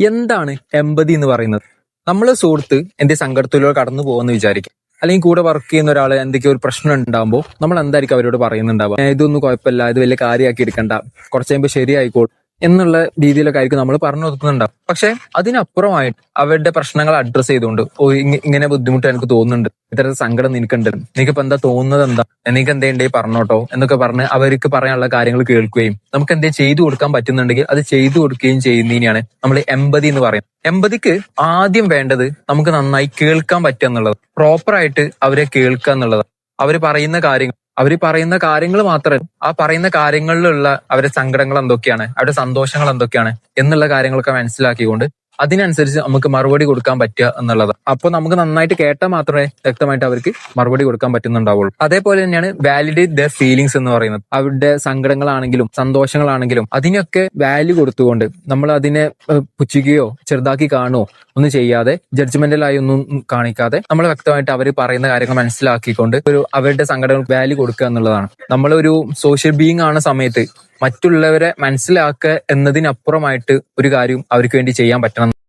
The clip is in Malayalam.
എന്താണ് എമ്പതി എന്ന് പറയുന്നത്? നമ്മള് സുഹൃത്ത് എന്റെ സങ്കടത്തിലൂടെ കടന്നു പോകുമെന്ന് വിചാരിക്കും. അല്ലെങ്കിൽ കൂടെ വർക്ക് ചെയ്യുന്ന ഒരാൾ എന്തൊക്കെയോ ഒരു പ്രശ്നം ഉണ്ടാകുമ്പോൾ നമ്മൾ എന്തായിരിക്കും അവരോട് പറയുന്നുണ്ടാവുക? ഇതൊന്നും കുഴപ്പമില്ല, ഇത് വലിയ കാര്യമാക്കി എടുക്കണ്ട, കുറച്ച് കഴിയുമ്പോൾ ശരിയായിക്കോളും എന്നുള്ള രീതിയിലൊക്കെ ആയിരിക്കും നമ്മൾ പറഞ്ഞു കൊടുക്കുന്നുണ്ടാവും. പക്ഷെ അതിനപ്പുറമായിട്ട് അവരുടെ പ്രശ്നങ്ങൾ അഡ്രസ്സ് ചെയ്തുകൊണ്ട്, ഇങ്ങനെ ബുദ്ധിമുട്ട് എനിക്ക് തോന്നുന്നുണ്ട്, ഇത്തരത്തിൽ സങ്കടം നിനക്കുണ്ട്, നിനക്കിപ്പോ എന്താ തോന്നുന്നത്, എന്താ എനിക്ക് എന്തേണ്ടേ പറഞ്ഞോട്ടോ എന്നൊക്കെ പറഞ്ഞ് അവർക്ക് പറയാനുള്ള കാര്യങ്ങൾ കേൾക്കുകയും നമുക്ക് എന്തെങ്കിലും ചെയ്തു കൊടുക്കാൻ പറ്റുന്നുണ്ടെങ്കിൽ അത് ചെയ്തു കൊടുക്കുകയും ചെയ്യുന്നതിനെയാണ് നമ്മൾ എമ്പതി എന്ന് പറയുന്നത്. എമ്പതിക്ക് ആദ്യം വേണ്ടത് നമുക്ക് നന്നായി കേൾക്കാൻ പറ്റുക എന്നുള്ളത്, പ്രോപ്പറായിട്ട് അവരെ കേൾക്കുക എന്നുള്ളത്. അവര് പറയുന്ന കാര്യങ്ങൾ മാത്രമല്ല, ആ പറയുന്ന കാര്യങ്ങളിലുള്ള അവരുടെ സങ്കടങ്ങൾ എന്തൊക്കെയാണ്, അവരുടെ സന്തോഷങ്ങൾ എന്തൊക്കെയാണ് എന്നുള്ള കാര്യങ്ങളൊക്കെ മനസ്സിലാക്കിക്കൊണ്ട് അതിനനുസരിച്ച് നമുക്ക് മറുപടി കൊടുക്കാൻ പറ്റുക എന്നുള്ളത്. അപ്പൊ നമുക്ക് നന്നായിട്ട് കേട്ടാൽ മാത്രമേ വ്യക്തമായിട്ട് അവർക്ക് മറുപടി കൊടുക്കാൻ പറ്റുന്നുണ്ടാവുള്ളൂ. അതേപോലെ തന്നെയാണ് വാലിഡേറ്റ് ദ ഫീലിങ്സ് എന്ന് പറയുന്നത്. അവരുടെ സങ്കടങ്ങളാണെങ്കിലും സന്തോഷങ്ങളാണെങ്കിലും അതിനൊക്കെ വാല്യൂ കൊടുത്തുകൊണ്ട് നമ്മൾ അതിനെ പുച്ഛിക്കുകയോ ചെറുതാക്കി കാണുകയോ ഒന്നും ചെയ്യാതെ, ജഡ്ജ്മെന്റലായി ഒന്നും കാണിക്കാതെ നമ്മൾ വ്യക്തമായിട്ട് അവർ പറയുന്ന കാര്യങ്ങൾ മനസ്സിലാക്കിക്കൊണ്ട് അവരുടെ സങ്കടങ്ങൾക്ക് വാല്യൂ കൊടുക്കുക എന്നുള്ളതാണ്. നമ്മളൊരു സോഷ്യൽ ബീയിങ് ആവുന്ന സമയത്ത് മറ്റുള്ളവരെ മനസ്സിലാക്കുക എന്നതിനപ്പുറമായിട്ട് ഒരു കാര്യം അവർക്ക് വേണ്ടി ചെയ്യാൻ പറ്റണം.